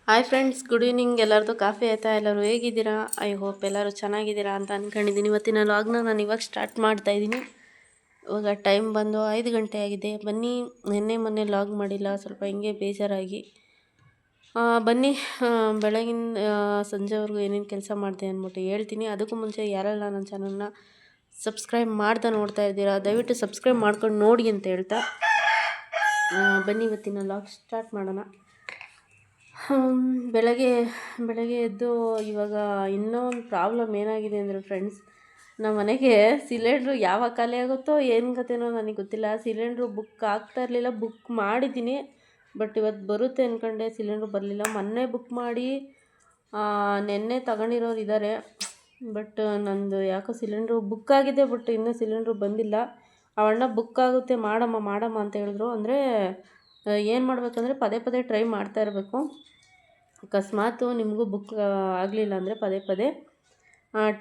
Hi friends, good evening. ಎಲ್ಲರದು coffee ಆಯಿತಾ? ಎಲ್ಲರೂ ಹೇಗಿದ್ದೀರಾ? ಐ ಹೋಪ್ ಎಲ್ಲರೂ ಚೆನ್ನಾಗಿದ್ದೀರಾ ಅಂತ ಅಂದ್ಕೊಂಡಿದ್ದೀನಿ. ಇವತ್ತಿನ ವ್ಲಾಗ್ನ ನಾನು ಇವಾಗ ಸ್ಟಾರ್ಟ್ ಮಾಡ್ತಾಯಿದ್ದೀನಿ. ಇವಾಗ ಟೈಮ್ ಬಂದು 5 ಗಂಟೆ ಆಗಿದೆ. ಬನ್ನಿ, ನಿನ್ನೆ ಮೊನ್ನೆ ವ್ಲಾಗ್ ಮಾಡಿಲ್ಲ, ಸ್ವಲ್ಪ ಹಿಂಗೆ ಬೇಜಾರಾಗಿ. ಬನ್ನಿ, ಬೆಳಗಿನ ಸಂಜೆವರೆಗೂ ಏನೇನು ಕೆಲಸ ಮಾಡಿದೆ ಅಂದ್ಬಿಟ್ಟು ಹೇಳ್ತೀನಿ. ಅದಕ್ಕೂ ಮುಂಚೆ ಯಾರೆಲ್ಲ ನನ್ನ ಚಾನಲ್ನ ಸಬ್ಸ್ಕ್ರೈಬ್ ಮಾಡ್ತಾ ನೋಡ್ತಾ ಇದ್ದೀರಾ, ದಯವಿಟ್ಟು ಸಬ್ಸ್ಕ್ರೈಬ್ ಮಾಡ್ಕೊಂಡು ನೋಡಿ ಅಂತ ಹೇಳ್ತಾ ಬನ್ನಿ ಇವತ್ತಿನ ವ್ಲಾಗ್ ಸ್ಟಾರ್ಟ್ ಮಾಡೋಣ. ಬೆಳಗ್ಗೆ ಎದ್ದು ಇವಾಗ ಇನ್ನೂ ಒಂದು ಪ್ರಾಬ್ಲಮ್ ಏನಾಗಿದೆ ಅಂದರೆ ಫ್ರೆಂಡ್ಸ್, ನಮ್ಮ ಮನೆಗೆ ಸಿಲಿಂಡ್ರು ಯಾವಾಗ ಖಾಲಿ ಆಗುತ್ತೋ ಏನು ಕತೆನೋ ನನಗೆ ಗೊತ್ತಿಲ್ಲ. ಸಿಲಿಂಡ್ರು ಬುಕ್ ಆಗ್ತಾ ಇರಲಿಲ್ಲ, ಬುಕ್ ಮಾಡಿದ್ದೀನಿ. ಬಟ್ ಇವತ್ತು ಬರುತ್ತೆ ಅಂದ್ಕೊಂಡೆ, ಸಿಲಿಂಡ್ರು ಬರಲಿಲ್ಲ. ಮೊನ್ನೆ ಬುಕ್ ಮಾಡಿ ನೆನ್ನೆ ತಗೊಂಡಿರೋರು ಇದ್ದಾರೆ. ಬಟ್ ನಂದು ಯಾಕೋ ಸಿಲಿಂಡ್ರು ಬುಕ್ ಆಗಿದೆ, ಬಟ್ ಇನ್ನೂ ಸಿಲಿಂಡ್ರು ಬಂದಿಲ್ಲ. ಅವಣ್ಣ ಬುಕ್ ಆಗುತ್ತೆ ಮಾಡಮ್ಮ ಅಂತ ಹೇಳಿದ್ರು. ಅಂದರೆ ಏನು ಮಾಡಬೇಕಂದ್ರೆ ಪದೇ ಟ್ರೈ ಮಾಡ್ತಾ ಇರಬೇಕು. ಅಕಸ್ಮಾತು ನಿಮಗೂ ಬುಕ್ ಆಗಲಿಲ್ಲ ಅಂದರೆ ಪದೇ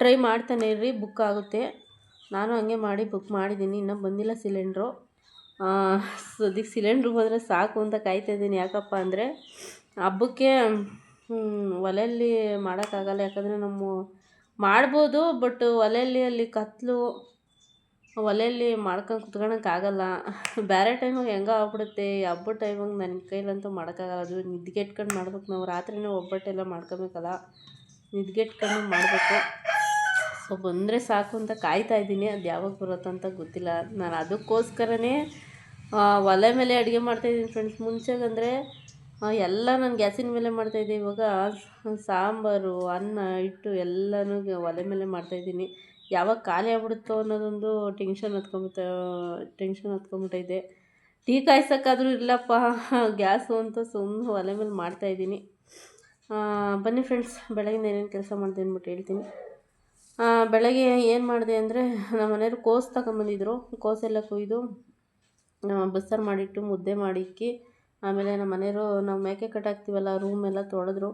ಟ್ರೈ ಮಾಡ್ತಾನೆ ಇರ್ರಿ, ಬುಕ್ ಆಗುತ್ತೆ. ನಾನು ಹಂಗೆ ಮಾಡಿ ಬುಕ್ ಮಾಡಿದ್ದೀನಿ, ಇನ್ನೂ ಬಂದಿಲ್ಲ ಸಿಲಿಂಡ್ರು. ಸದ್ಯಕ್ಕೆ ಸಿಲಿಂಡ್ರು ಬಂದರೆ ಸಾಕು ಅಂತ ಕಾಯ್ತಾಯಿದ್ದೀನಿ. ಯಾಕಪ್ಪ ಅಂದರೆ ಹಬ್ಬಕ್ಕೆ ಒಲೆಯಲ್ಲಿ ಮಾಡೋಕ್ಕಾಗಲ್ಲ. ಯಾಕಂದರೆ ನಮ್ಮ ಮಾಡ್ಬೋದು, ಬಟ್ ಒಲೆಯಲ್ಲಿ ಅಲ್ಲಿ ಕತ್ತಲು, ಒಲೆಯಲ್ಲಿ ಮಾಡ್ಕೊಂಡು ಕುತ್ಕೊಳಕ್ಕಾಗಲ್ಲ. ಬೇರೆ ಟೈಮಿಗೆ ಹೆಂಗೋ ಆಗ್ಬಿಡುತ್ತೆ, ಹಬ್ಬದ ಟೈಮಿಗೆ ನನ್ನ ಕೈಲಂತೂ ಮಾಡೋಕ್ಕಾಗಲ್ಲ. ಅದು ನಿದ್ಗೆಟ್ಕೊಂಡು ಮಾಡ್ಬೇಕು. ನಾವು ರಾತ್ರಿನೇ ಒಬ್ಬಟ್ಟೆಲ್ಲ ಮಾಡ್ಕೊಬೇಕಲ್ಲ, ನಿದ್ಗೆಟ್ಕೊಂಡು ಮಾಡಬೇಕು. ಸೊ ಬಂದರೆ ಸಾಕು ಅಂತ ಕಾಯ್ತಾಯಿದ್ದೀನಿ. ಅದು ಯಾವಾಗ ಬರುತ್ತಂತ ಗೊತ್ತಿಲ್ಲ. ನಾನು ಅದಕ್ಕೋಸ್ಕರನೇ ಒಲೆ ಮೇಲೆ ಅಡುಗೆ ಮಾಡ್ತಾಯಿದ್ದೀನಿ ಫ್ರೆಂಡ್ಸ್. ಮುಂಚೆಗಂದರೆ ಎಲ್ಲ ನಾನು ಗ್ಯಾಸಿನ ಮೇಲೆ ಮಾಡ್ತಾಯಿದ್ದೆ. ಇವಾಗ ಸಾಂಬಾರು, ಅನ್ನ, ಹಿಟ್ಟು ಎಲ್ಲನೂ ಒಲೆ ಮೇಲೆ ಮಾಡ್ತಾಯಿದ್ದೀನಿ. ಯಾವಾಗ ಖಾಲಿ ಆಗ್ಬಿಡುತ್ತೋ ಅನ್ನೋದೊಂದು ಟೆನ್ಷನ್ ಹತ್ಕೊಂಬಿಟ್ಟೈತೆ. ಟೀ ಕಾಯ್ಸೋಕ್ಕಾದರೂ ಇಲ್ಲಪ್ಪ ಗ್ಯಾಸು ಅಂತ ಸುಮ್ಮನೆ ಒಲೆ ಮೇಲೆ ಮಾಡ್ತಾಯಿದ್ದೀನಿ. ಬನ್ನಿ ಫ್ರೆಂಡ್ಸ್, ಬೆಳಗಿಂದ ಏನೇನು ಕೆಲಸ ಮಾಡಿದೆ ಅಂದ್ಬಿಟ್ಟು ಹೇಳ್ತೀನಿ. ಬೆಳಗ್ಗೆ ಏನು ಮಾಡಿದೆ ಅಂದರೆ, ನಮ್ಮ ಮನೆಯವರು ಕೋಸು ತಗೊಂಬಂದಿದ್ರು. ಕೋಸೆಲ್ಲ ಕೊಯ್ದು ಬಸ್ಸಾರು ಮಾಡಿಟ್ಟು ಮುದ್ದೆ ಮಾಡಿಕ್ಕಿ, ಆಮೇಲೆ ನಮ್ಮ ಮನೆಯವರು ನಾವು ಮೇಕೆ ಕಟ್ಟಾಕ್ತೀವಲ್ಲ, ರೂಮೆಲ್ಲ ತೊಳೆದ್ರು.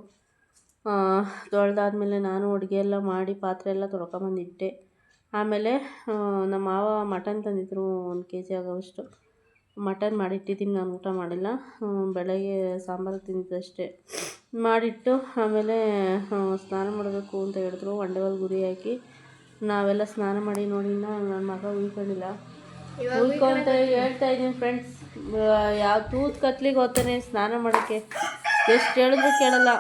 ತೊಳೆದಾದ್ಮೇಲೆ ನಾನು ಅಡುಗೆ ಎಲ್ಲ ಮಾಡಿ ಪಾತ್ರೆ ಎಲ್ಲ ತೊಳ್ಕೊಂಬಂದಿಟ್ಟೆ. ಆಮೇಲೆ ನಮ್ಮ ಮಾವ ಮಟನ್ ತಂದಿದ್ರು, 1 kg ಆಗೋವಷ್ಟು ಮಟನ್ ಮಾಡಿಟ್ಟಿದ್ದೀನಿ. ನಾನು ಊಟ ಮಾಡಿಲ್ಲ, ಬೆಳಗ್ಗೆ ಸಾಂಬಾರು ತಿಂದಿದ್ದಷ್ಟೇ ಮಾಡಿಟ್ಟು. ಆಮೇಲೆ ಸ್ನಾನ ಮಾಡಬೇಕು ಅಂತ ಹೇಳಿದ್ರು. ಒಂಡೆವಲ್ ಗುರಿ ಹಾಕಿ ನಾವೆಲ್ಲ ಸ್ನಾನ ಮಾಡಿ ನೋಡಿ. ನನ್ನ ಮಗ ಉಯ್ಕೊಂಡಿಲ್ಲ, ಉಯ್ಕೊಂತ ಹೇಳ್ತಾ ಇದ್ದೀನಿ ಫ್ರೆಂಡ್ಸ್. ಯಾವ ತೂತು ಕತ್ಲಿಗೆ ಹೋಗ್ತಾನೆ ಸ್ನಾನ ಮಾಡೋಕ್ಕೆ, ಎಷ್ಟು ಹೇಳಿದ್ರು ಕೇಳಲ್ಲ.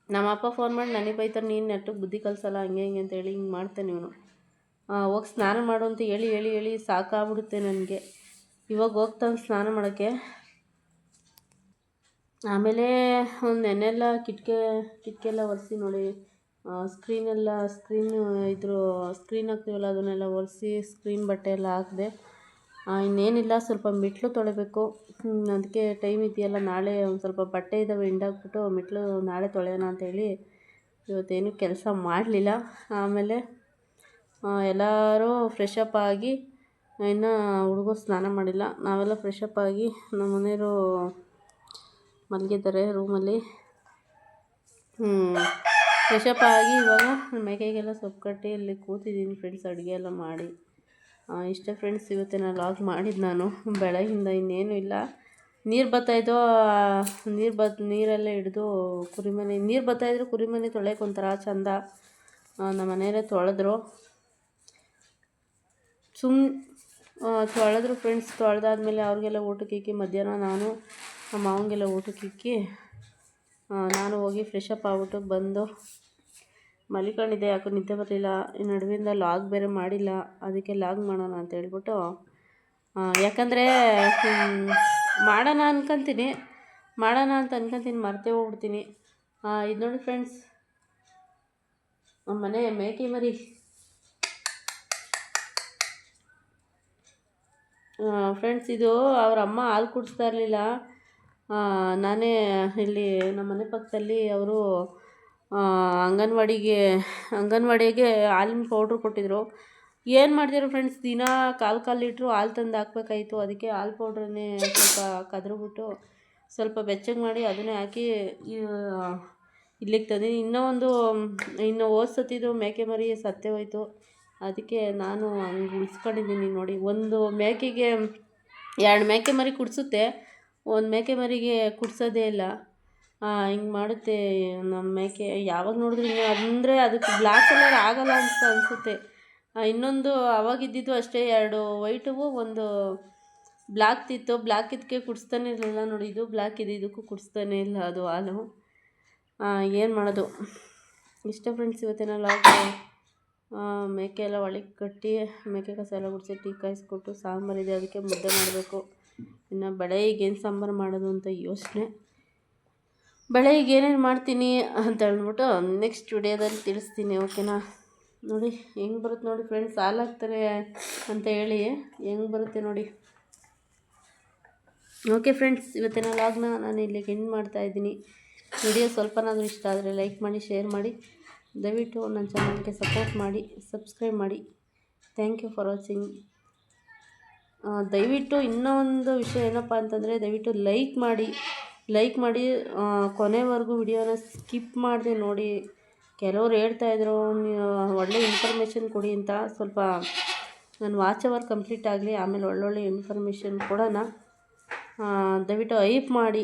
ನಮ್ಮಪ್ಪ ಫೋನ್ ಮಾಡಿ ನನಗೆ ಬೈತಾರೆ, ನೀನು ನೆಟ್ಟಗೆ ಬುದ್ಧಿ ಕಲಿಸಲ್ಲ, ಹಂಗೆ ಅಂತ ಹೇಳಿ ಹಿಂಗೆ ಮಾಡ್ತಾನೆ ಇವನು. ಹೋಗಿ ಸ್ನಾನ ಮಾಡು ಅಂತ ಹೇಳಿ ಸಾಕಾಗ್ಬಿಡುತ್ತೆ ನನಗೆ. ಇವಾಗ ಹೋಗ್ತಾನೆ ಸ್ನಾನ ಮಾಡೋಕ್ಕೆ. ಆಮೇಲೆ ಒಂದು ನೆನ್ನೆಲ್ಲ ಕಿಟಕಿ ಎಲ್ಲ ಒರೆಸಿ ನೋಡಿ, ಸ್ಕ್ರೀನ್ ಹಾಕ್ತೀವಲ್ಲ ಅದನ್ನೆಲ್ಲ ಒರೆಸಿ ಸ್ಕ್ರೀನ್ ಬಟ್ಟೆ ಎಲ್ಲ ಹಾಕಿದೆ. ಇನ್ನೇನಿಲ್ಲ, ಸ್ವಲ್ಪ ಮೆಟ್ಲು ತೊಳಿಬೇಕು. ಅದಕ್ಕೆ ಟೈಮ್ ಇದೆಯಲ್ಲ, ನಾಳೆ ಒಂದು ಸ್ವಲ್ಪ ಬಟ್ಟೆ ಇದ್ದಾವೆ ಹಿಂಡಾಕ್ಬಿಟ್ಟು ಮೆಟ್ಲು ನಾಳೆ ತೊಳೆಯೋಣ ಅಂತೇಳಿ ಇವತ್ತೇನು ಕೆಲಸ ಮಾಡಲಿಲ್ಲ. ಆಮೇಲೆ ಎಲ್ಲರೂ ಫ್ರೆಶಪ್ ಆಗಿ, ಇನ್ನು ಹುಡುಗರು ಸ್ನಾನ ಮಾಡಿಲ್ಲ, ನಾವೆಲ್ಲ ಫ್ರೆಶಪ್ ಆಗಿ ನಮ್ಮ ಮನೆಯವರು ಮಲಗಿದ್ದಾರೆ ರೂಮಲ್ಲಿ. ಫ್ರೆಶಪ್ ಆಗಿ ಇವಾಗ ಮೇಕೆಗೆಲ್ಲ ಸೊಪ್ಪು ಕಟ್ಟಿ ಇಲ್ಲಿ ಕೂತಿದ್ದೀನಿ ಫ್ರೆಂಡ್ಸ್, ಅಡುಗೆ ಎಲ್ಲ ಮಾಡಿ. ಇಷ್ಟೇ ಫ್ರೆಂಡ್ಸ್ ಇವತ್ತಿನ ವ್ಲಾಗ್ ಮಾಡಿದ್ದು ನಾನು. ಬೆಳಗಿಂದ ಇನ್ನೇನು ಇಲ್ಲ. ನೀರು ಬರ್ತಾಯಿದ್ದೋ, ನೀರೆಲ್ಲ ಹಿಡಿದು ನೀರು ಬರ್ತಾಯಿದ್ರು ಕುರಿಮನೆ ತೊಳೆಯೋಕೆ ಒಂಥರ ಚಂದ. ನಮ್ಮ ಮನೆಯವರೇ ತೊಳೆದ್ರು ಫ್ರೆಂಡ್ಸ್. ತೊಳೆದಾದ್ಮೇಲೆ ಅವ್ರಿಗೆಲ್ಲ ಊಟಕ್ಕೆ ಇಕ್ಕಿ, ಮಧ್ಯಾಹ್ನ ನಾನು ನಮ್ಮ ಮಾವಂಗೆಲ್ಲ ಊಟಕ್ಕೆ ಇಕ್ಕಿ ನಾನು ಹೋಗಿ ಫ್ರೆಶಪ್ ಆಗ್ಬಿಟ್ಟು ಬಂದು ಮಲಿಕೊಂಡಿದ್ದೆ. ಯಾಕೋ ನಿದ್ದೆ ಬರಲಿಲ್ಲ. ಈ ನಡುವಿಂದ ಲಾಗ್ ಬೇರೆ ಮಾಡಿಲ್ಲ, ಅದಕ್ಕೆ ಲಾಗ್ ಮಾಡೋಣ ಅಂತ ಹೇಳ್ಬಿಟ್ಟು, ಯಾಕಂದರೆ ಮಾಡೋಣ ಅಂತ ಅನ್ಕೊತೀನಿ, ಮರ್ತೇ ಹೋಗ್ಬಿಡ್ತೀನಿ. ಇದು ನೋಡಿ ಫ್ರೆಂಡ್ಸ್, ನಮ್ಮ ಮನೆ ಮೇಕೆ ಮರಿ. ಫ್ರೆಂಡ್ಸ್, ಇದು ಅವ್ರ ಅಮ್ಮ ಹಾಲು ಕುಡಿಸ್ತಾ ಇರಲಿಲ್ಲ. ನಾನೇ ಇಲ್ಲಿ ನಮ್ಮ ಮನೆ ಪಕ್ಕದಲ್ಲಿ ಅವರು ಅಂಗನವಾಡಿಗೆ ಹಾಲಿನ ಪೌಡ್ರ್ ಕೊಟ್ಟಿದ್ರು. ಏನು ಮಾಡ್ತಿದ್ರು ಫ್ರೆಂಡ್ಸ್, ದಿನ ಕಾಲು ಲೀಟ್ರು ಹಾಲು ತಂದು ಹಾಕ್ಬೇಕಾಯಿತು. ಅದಕ್ಕೆ ಹಾಲು ಪೌಡ್ರನ್ನೇ ಸ್ವಲ್ಪ ಕದ್ರುಬಿಟ್ಟು ಸ್ವಲ್ಪ ಬೆಚ್ಚಗೆ ಮಾಡಿ ಅದನ್ನೇ ಹಾಕಿ ಇಲ್ಲಿಗೆ ತಂದಿದ್ದೀನಿ. ಇನ್ನು ಹೋದ ಸತಿದು ಮೇಕೆ ಮರಿ ಸತ್ತೇ ಹೋಯಿತು. ಅದಕ್ಕೆ ನಾನು ಹಂಗೆ ಉಳಿಸ್ಕೊಂಡಿದ್ದೀನಿ ನೋಡಿ. ಒಂದು ಮೇಕೆಗೆ 2 ಮೇಕೆ ಮರಿ ಕುಡಿಸುತ್ತೆ, ಒಂದು ಮೇಕೆ ಮರಿಗೆ ಕುಡಿಸೋದೇ ಇಲ್ಲ. ಹಿಂಗೆ ಮಾಡುತ್ತೆ ನಮ್ಮ ಮೇಕೆ. ಯಾವಾಗ ನೋಡಿದ್ರು ಹಿಂಗೆ ಅಂದರೆ ಅದಕ್ಕೆ ಬ್ಲ್ಯಾಕ್ ಕಲರ್ ಆಗಲ್ಲ ಅಂತ ಅನಿಸುತ್ತೆ. ಇನ್ನೊಂದು ಅವಾಗಿದ್ದಿದ್ದು ಅಷ್ಟೇ 2 ವೈಟು, ಒಂದು ಬ್ಲ್ಯಾಕ್ ಇತ್ತು. ಬ್ಲ್ಯಾಕ್ ಇದಕ್ಕೆ ಕುಡಿಸ್ತಾನೆ ಇರಲಿಲ್ಲ ನೋಡಿ. ಇದು ಬ್ಲ್ಯಾಕ್ ಇದೆ, ಇದಕ್ಕೂ ಕುಡಿಸ್ತಾನೆ ಇಲ್ಲ ಅದು ಹಾಲು. ಏನು ಮಾಡೋದು. ಇಷ್ಟ ಫ್ರೆಂಡ್ಸ್ ಇವತ್ತಿನ ಲಾಗು. ಮೇಕೆ ಎಲ್ಲ ಒಳಗೆ ಕಟ್ಟಿ ಮೇಕೆ ಕಸ ಎಲ್ಲ ಗುಡಿಸಿ ಟೀ ಕಾಯಿಸ್ಕೊಟ್ಟು ಸಾಂಬಾರಿದೆ, ಅದಕ್ಕೆ ಮುದ್ದೆ ಮಾಡಬೇಕು. ಇನ್ನು ಬೆಳಗ್ಗೆ ಏನು ಸಾಂಬಾರು ಮಾಡೋದು ಅಂತ ಯೋಚನೆ. ಬೆಳಗ್ಗೆ ಏನೇನು ಮಾಡ್ತೀನಿ ಅಂತ ಹೇಳ್ಬಿಟ್ಟು ನೆಕ್ಸ್ಟ್ ವಿಡಿಯೋದಲ್ಲಿ ತಿಳಿಸ್ತೀನಿ, ಓಕೆನಾ. ನೋಡಿ ಹೆಂಗೆ ಬರುತ್ತೆ ನೋಡಿ ಫ್ರೆಂಡ್ಸ್, ಹಾಲಾಗ್ತಾರೆ ಅಂತ ಹೇಳಿ ಹೆಂಗೆ ಬರುತ್ತೆ ನೋಡಿ. ಓಕೆ ಫ್ರೆಂಡ್ಸ್, ಇವತ್ತಿನ ಲಾಗ್ನ ನಾನು ಇಲ್ಲಿಗೆ ಎಂಡ್ ಮಾಡ್ತಾಯಿದ್ದೀನಿ. ವಿಡಿಯೋ ಸ್ವಲ್ಪನಾದರೂ ಇಷ್ಟ ಆದರೆ ಲೈಕ್ ಮಾಡಿ, ಶೇರ್ ಮಾಡಿ, ದಯವಿಟ್ಟು ನನ್ನ ಚಾನಲ್ಗೆ ಸಪೋರ್ಟ್ ಮಾಡಿ, ಸಬ್ಸ್ಕ್ರೈಬ್ ಮಾಡಿ. Thank you for watching. ದಯವಿಟ್ಟು ಇನ್ನೂ ಒಂದು ವಿಷಯ ಏನಪ್ಪ ಅಂತಂದರೆ, ದಯವಿಟ್ಟು ಲೈಕ್ ಮಾಡಿ ಕೊನೆವರೆಗೂ ವಿಡಿಯೋನ ಸ್ಕಿಪ್ ಮಾಡದೆ ನೋಡಿ. ಕೆಲವ್ರು ಹೇಳ್ತಾಯಿದ್ರು ಒಳ್ಳೆ ಇನ್ಫಾರ್ಮೇಷನ್ ಕೊಡಿ ಅಂತ. ಸ್ವಲ್ಪ ನನ್ನ ವಾಚ್ ಅವರ್ ಕಂಪ್ಲೀಟ್ ಆಗಲಿ, ಆಮೇಲೆ ಒಳ್ಳೊಳ್ಳೆ ಇನ್ಫಾರ್ಮೇಷನ್ ಕೊಡೋಣ. ದಯವಿಟ್ಟು ಹೈಪ್ ಮಾಡಿ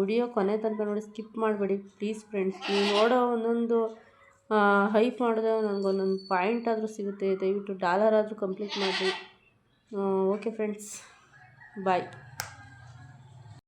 ವಿಡಿಯೋ ಕೊನೆ ತನಕ ನೋಡಿ, ಸ್ಕಿಪ್ ಮಾಡಬೇಡಿ ಪ್ಲೀಸ್ ಫ್ರೆಂಡ್ಸ್. ನೀವು ನೋಡೋ ಒಂದೊಂದು ಹೈಪ್ ಮಾಡಿದ್ರೆ ನನಗೊಂದೊಂದು ಪಾಯಿಂಟ್ ಆದರೂ ಸಿಗುತ್ತೆ. ದಯವಿಟ್ಟು $1 ಆದರೂ ಕಂಪ್ಲೀಟ್ ಮಾಡಿ. ಓಕೆ ಫ್ರೆಂಡ್ಸ್, ಬಾಯ್.